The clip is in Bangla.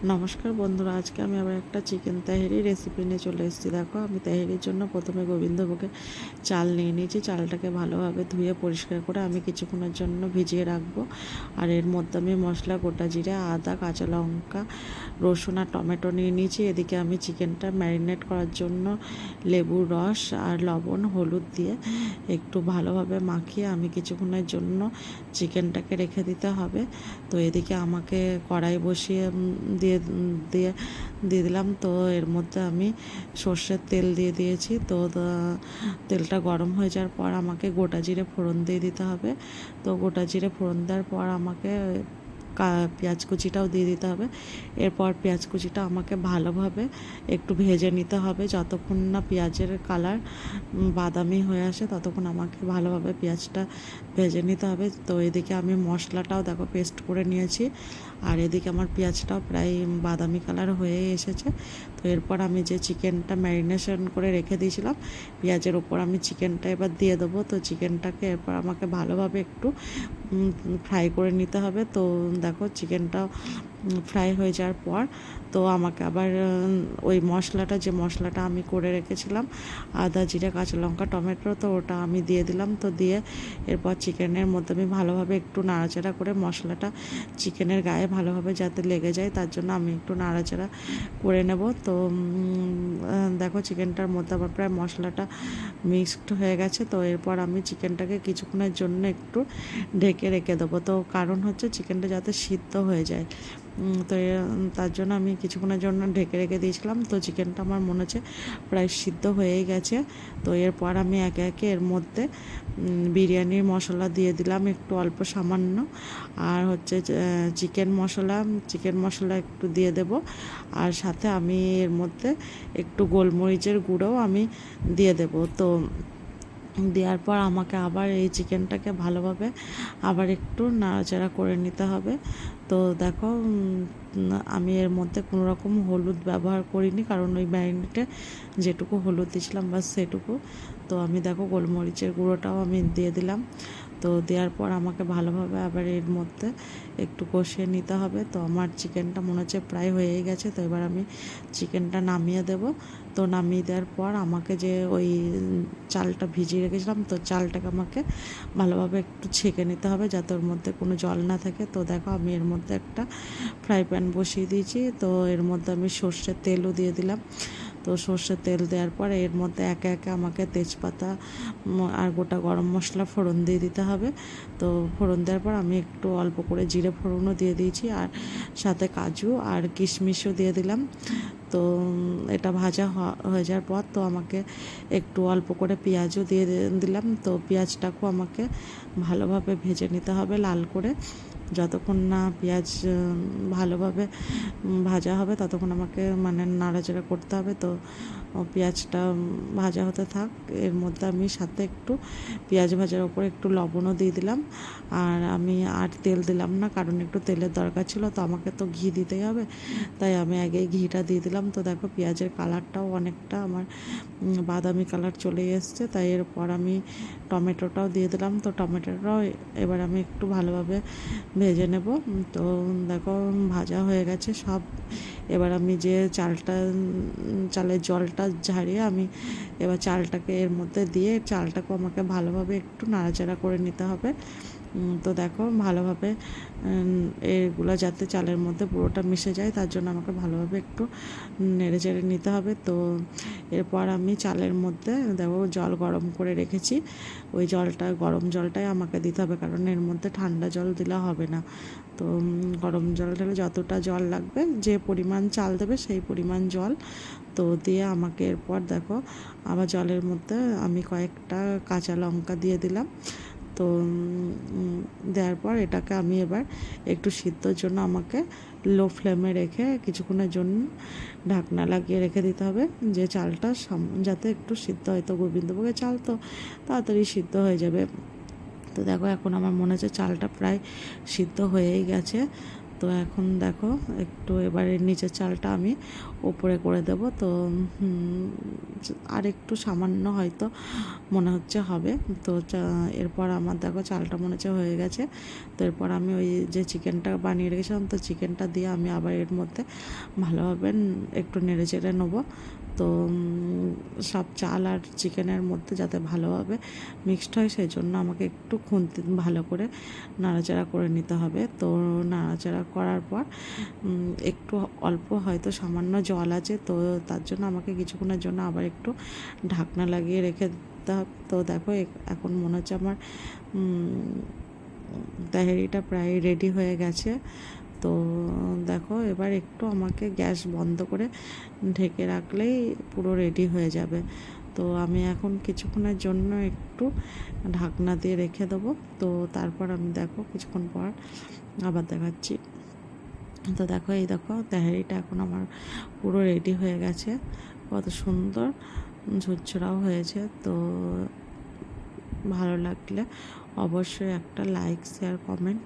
নমস্কার বন্ধুরা, আজকে আমি আবার একটা চিকেন তাহেরি রেসিপি নিয়ে চলে এসেছি। দেখো, আমি তাহেরির জন্য প্রথমে গোবিন্দভোগের চাল নিয়ে নিয়েছি। চালটাকে ভালোভাবে ধুয়ে পরিষ্কার করে আমি কিছুক্ষণের জন্য ভিজিয়ে রাখবো। আর এর মধ্যে আমি মশলা, গোটা জিরে, আদা, কাঁচা লঙ্কা, রসুন আর টমেটো নিয়ে নিয়েছি। এদিকে আমি চিকেনটা ম্যারিনেট করার জন্য লেবুর রস আর লবণ, হলুদ দিয়ে একটু ভালোভাবে মাখিয়ে আমি কিছুক্ষণের জন্য চিকেনটাকে রেখে দিতে হবে। তো এদিকে আমাকে কড়াই বসিয়ে দিয়ে দিয়ে দিয়ে দিলাম। তো এর মধ্যে আমি সর্ষের তেল দিয়ে দিয়েছি। তো তেলটা গরম হয়ে যাওয়ার পর আমাকে গোটা জিরে ফোড়ন দিয়ে দিতে হবে। তো গোটা জিরে ফোড়ন দেওয়ার পর আমাকে পেঁয়াজ কুচিটাও দিয়ে দিতে হবে। এরপর পেঁয়াজ কুচিটা আমাকে ভালোভাবে একটু ভেজে নিতে হবে। যতক্ষণ না পেঁয়াজের কালার বাদামি হয়ে আসে ততক্ষণ আমাকে ভালোভাবে পেঁয়াজটা ভেজে নিতে হবে। তো এদিকে আমি মশলাটাও দেখো পেস্ট করে নিয়েছি। আর এদিকে আমার পেঁয়াজটাও প্রায় বাদামি কালার হয়ে এসেছে। তো এরপর আমি যে চিকেনটা ম্যারিনেশন করে রেখে দিয়েছিলাম পেঁয়াজের ওপর আমি চিকেনটা এবার দিয়ে দেবো। তো চিকেনটাকে এরপর আমাকে ভালোভাবে একটু ফ্রাই করে নিতে হবে। তো দেখো, চিকেনটা ফ্রাই হয়ে যাওয়ার পর তো আমাকে আবার ওই যে মশলাটা আমি করে রেখেছিলাম, আদা, জিরে, কাঁচা লঙ্কা, টমেটো, তো ওটা আমি দিয়ে দিলাম। তো দিয়ে এরপর চিকেনের মধ্যে আমি ভালোভাবে একটু নাড়াচাড়া করে মশলাটা চিকেনের গায়ে ভালোভাবে যাতে লেগে যায় তার জন্য আমি একটু নাড়াচাড়া করে নেব। তো দেখো, চিকেনটার মধ্যে আবার প্রায় মশলাটা মিক্সড হয়ে গেছে। তো এরপর আমি চিকেনটাকে কিছুক্ষণের জন্য একটু ঢেকে রেখে দেবো। তো কারণ হচ্ছে চিকেনটা যাতে সিদ্ধ হয়ে যায়। তো তার জন্য আমি কিছুক্ষণের জন্য ঢেকে রেখে দিয়েছিলাম। তো চিকেনটা আমার মনে হচ্ছে প্রায় সিদ্ধ হয়েই গেছে। তো এরপর আমি একে একে এর মধ্যে বিরিয়ানির মশলা দিয়ে দিলাম একটু অল্প সামান্য। আর হচ্ছে চিকেন মশলা একটু দিয়ে দেব। আর সাথে আমি এর মধ্যে একটু গোলমরিচের গুঁড়োও আমি দিয়ে দেব। তো দেওয়ার পর আমাকে আবার এই চিকেনটাকে ভালোভাবে আবার একটু নাড়াচাড়া করে নিতে হবে। তো দেখো, আমি এর মধ্যে কোনো রকম হলুদ ব্যবহার করিনি, কারণ ওই ম্যারিনেটে যেটুকু হলুদ দিয়েছিলাম বাস সেটুকু। তো আমি দেখো গোলমরিচের গুঁড়োটাও আমি দিয়ে দিলাম। তো দেওয়ার পর আমাকে ভালোভাবে আবার এর মধ্যে একটু কষিয়ে নিতে হবে। তো আমার চিকেনটা মনে হচ্ছে প্রায় হয়েই গেছে। তো এবার আমি চিকেনটা নামিয়ে দেব। তো নামিয়ে দেওয়ার পর আমাকে যে ওই চালটা ভিজিয়ে রেখেছিলাম, তো চালটাকে আমাকে ভালোভাবে একটু ছেঁকে নিতে হবে যাতে ওর মধ্যে কোনো জল না থাকে। তো দেখো, আমি এর মধ্যে একটা ফ্রাই প্যান বসিয়ে দিয়েছি। তো এর মধ্যে আমি সর্ষের তেলও দিয়ে দিলাম। তো সর্ষের তেল দেওয়ার পরে এর মধ্যে একে একে আমাকে তেজপাতা আর গোটা গরম মশলা ফোড়ন দিয়ে দিতে হবে। তো ফোড়ন দেওয়ার পর আমি একটু অল্প করে জিরে ফোড়নও দিয়ে দিয়েছি, আর সাথে কাজু আর কিশমিশও দিয়ে দিলাম। তো এটা ভাজা হয়ে যাওয়ার পর তো আমাকে একটু অল্প করে পেঁয়াজও দিয়ে দিলাম। তো পেঁয়াজটাকেও আমাকে ভালোভাবে ভেজে নিতে হবে লাল করে। যতক্ষণ না পেঁয়াজ ভালোভাবে ভাজা হবে ততক্ষণ আমাকে নাড়াচাড়া করতে হবে। তো পেঁয়াজটা ভাজা হতে থাক। এর মধ্যে আমি সাথে একটু পেঁয়াজ ভাজার ওপর একটু লবণও দিয়ে দিলাম। আর আমি আর তেল দিলাম না, কারণ একটু তেলের দরকার ছিল। তো আমাকে তো ঘি দিতেই হবে, তাই আমি আগেই ঘিটা দিয়ে দিলাম। তো দেখো, পেঁয়াজের কালারটাও অনেকটা আমার বাদামি কালার চলে এসছে। তাই এরপর আমি টমেটোটাও দিয়ে দিলাম। তো টমেটোটাও এবার আমি একটু ভালোভাবে ভেজে নেব। তো দেখো, ভাজা হয়ে গেছে সব। এবার আমি যে চালের জলটা ঝারিয়ে আমি এবার চালটাকে এর মধ্যে দিয়ে চালটাকেও আমাকে ভালোভাবে একটু নাড়াচাড়া করে নিতে হবে। তো দেখো, ভালোভাবে এগুলো যাতে চালের মধ্যে পুরোটা মিশে যায় তার জন্য আমাকে ভালোভাবে একটু নেড়ে চেড়ে নিতে হবে। তো এরপর আমি চালের মধ্যে দেখো জল গরম করে রেখেছি। ওই গরম জলটাই আমাকে দিতে হবে, কারণ এর মধ্যে ঠান্ডা জল দিলে হবে না। তো গরম জল ঢেলে যতটা জল লাগবে, যে পরিমাণ চাল দেবে সেই পরিমাণ জল তো দিয়ে আমাকে এরপর দেখো আবার জলের মধ্যে আমি কয়েকটা কাঁচা লঙ্কা দিয়ে দিলাম। তো দেওয়ার পর এটাকে আমি এবার একটু সিদ্ধর জন্য আমাকে লো ফ্লেমে রেখে কিছুক্ষণের জন্য ঢাকনা লাগিয়ে রেখে দিতে হবে, যে চালটা যাতে একটু সিদ্ধ হয়। তো গোবিন্দভোগের চাল তো তাড়াতাড়ি সিদ্ধ হয়ে যাবে। তো দেখো, এখন আমার মনে হচ্ছে চালটা প্রায় সিদ্ধ হয়েই গেছে। তো এখন দেখো একটু এবারে নিচের চালটা আমি উপরে করে দেব। তো আর একটু সামান্য হয়তো মনে হচ্ছে হবে। তো এরপর আমার দেখো চালটা মনে হচ্ছে হয়ে গেছে। তো এরপর আমি ওই যে চিকেনটা বানিয়ে রেখেছিলাম, তো চিকেনটা দিয়ে আমি আবার এর মধ্যে ভালোভাবে একটু নেড়ে চেড়ে নেবো। তো সব চাল আর চিকেনের মধ্যে যাতে ভালোভাবে মিক্সড হয় সেই জন্য আমাকে একটু খুন্তি ভালো করে নাড়াচাড়া করে নিতে হবে। তো নাড়াচাড়া করার পর একটু অল্প হয়তো সামান্য জল আছে, তো তার জন্য আমাকে কিছুক্ষণের জন্য আবার একটু ঢাকনা লাগিয়ে রেখে দিতে হবে। তো দেখো এখন মনে হচ্ছে আমার তাহেরিটা প্রায় রেডি হয়ে গেছে। তো দেখো এবার একটু আমাকে গ্যাস বন্ধ করে ঢেকে রাখলেই পুরো রেডি হয়ে যাবে। তো আমি এখন কিছুক্ষণের জন্য একটু ঢাকনা দিয়ে রেখে দেবো। তো তারপর আমি দেখো কিছুক্ষণ পর আবার দেখাচ্ছি। তো দেখো এই দেখো তাহেরিটা এখন আমার পুরো রেডি হয়ে গেছে, কত সুন্দর ঝুরঝুরাও হয়েছে। তো ভালো লাগলে অবশ্যই একটা লাইক, শেয়ার, কমেন্ট